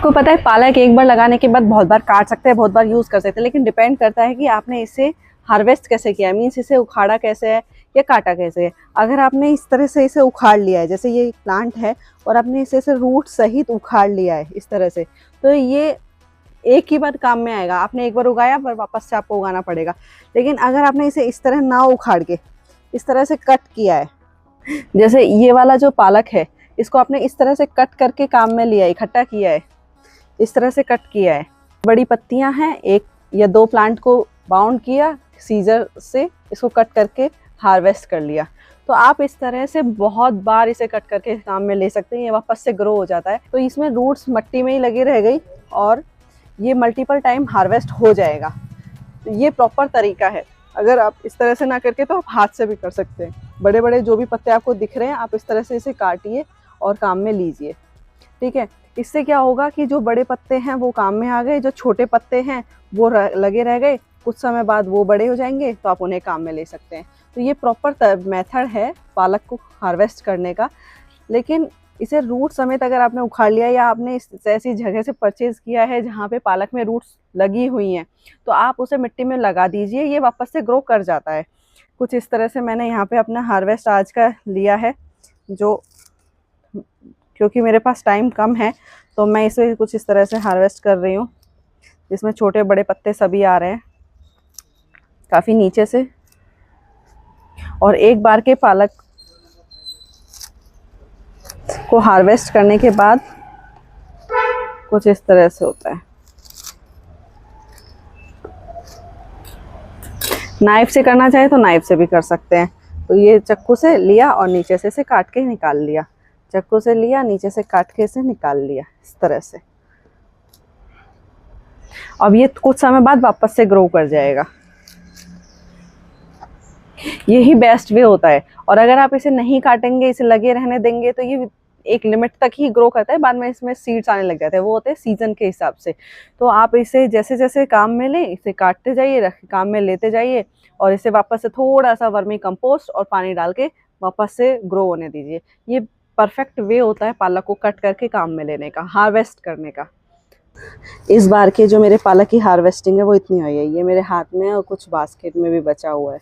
आपको पता है पालक एक बार लगाने के बाद बहुत बार काट सकते हैं, बहुत बार यूज़ कर सकते हैं, लेकिन डिपेंड करता है कि आपने इसे हार्वेस्ट कैसे किया है, मीन्स इसे उखाड़ा कैसे है या काटा कैसे है। अगर आपने इस तरह से इसे उखाड़ लिया है, जैसे ये प्लांट है और आपने इसे रूट सहित उखाड़ लिया है इस तरह से, तो ये एक ही बार काम में आएगा। आपने एक बार उगाया पर वापस से आपको उगाना पड़ेगा। लेकिन अगर आपने इसे इस तरह ना उखाड़ के इस तरह से कट किया है, जैसे ये वाला जो पालक है इसको आपने इस तरह से कट करके काम में लिया है, इकट्ठा किया है, इस तरह से कट किया है, बड़ी पत्तियां हैं, एक या दो प्लांट को बाउंड किया सीजर से, इसको कट करके हार्वेस्ट कर लिया। तो आप इस तरह से बहुत बार इसे कट करके काम में ले सकते हैं, ये वापस से ग्रो हो जाता है। तो इसमें रूट्स मट्टी में ही लगी रह गई और ये मल्टीपल टाइम हार्वेस्ट हो जाएगा। तो ये प्रॉपर तरीका है। अगर आप इस तरह से ना करके तो आप हाथ से भी कर सकते हैं। बड़े बड़े जो भी पत्ते आपको दिख रहे हैं आप इस तरह से इसे काटिए और काम में लीजिए, ठीक है। इससे क्या होगा कि जो बड़े पत्ते हैं वो काम में आ गए, जो छोटे पत्ते हैं वो लगे रह गए, कुछ समय बाद वो बड़े हो जाएंगे तो आप उन्हें काम में ले सकते हैं। तो ये प्रॉपर मेथड है पालक को हार्वेस्ट करने का। लेकिन इसे रूट समेत अगर आपने उखाड़ लिया या आपने इस ऐसी जगह से परचेज किया है जहाँ पे पालक में रूट्स लगी हुई हैं, तो आप उसे मिट्टी में लगा दीजिए, ये वापस से ग्रो कर जाता है। कुछ इस तरह से मैंने यहाँ पे अपना हार्वेस्ट आज का लिया है, जो क्योंकि मेरे पास टाइम कम है तो मैं इसे कुछ इस तरह से हार्वेस्ट कर रही हूँ, जिसमें छोटे बड़े पत्ते सभी आ रहे हैं काफ़ी नीचे से। और एक बार के पालक को हार्वेस्ट करने के बाद कुछ इस तरह से होता है। नाइफ से करना चाहे तो नाइफ से भी कर सकते हैं। तो ये चाकू से लिया और नीचे से इसे काट के निकाल लिया, चाकू से लिया नीचे से काट के इसे निकाल लिया इस तरह से। अब ये कुछ समय बाद वापस से ग्रो कर जाएगा। यही बेस्ट वे होता है। और अगर आप इसे नहीं काटेंगे, इसे लगे रहने देंगे, तो ये एक लिमिट तक ही ग्रो करता है, बाद में इसमें सीड्स आने लग जाते हैं, वो होते हैं सीजन के हिसाब से। तो आप इसे जैसे जैसे काम में लें, इसे काटते जाइए, काम में लेते जाइए और इसे वापस से थोड़ा सा वर्मी कंपोस्ट और पानी डाल के वापस से ग्रो होने दीजिए। ये परफेक्ट वे होता है पालक को कट करके काम में लेने का, हार्वेस्ट करने का। इस बार के जो मेरे पालक की हार्वेस्टिंग है वो इतनी हुई है, ये मेरे हाथ में और कुछ बास्केट में भी बचा हुआ है।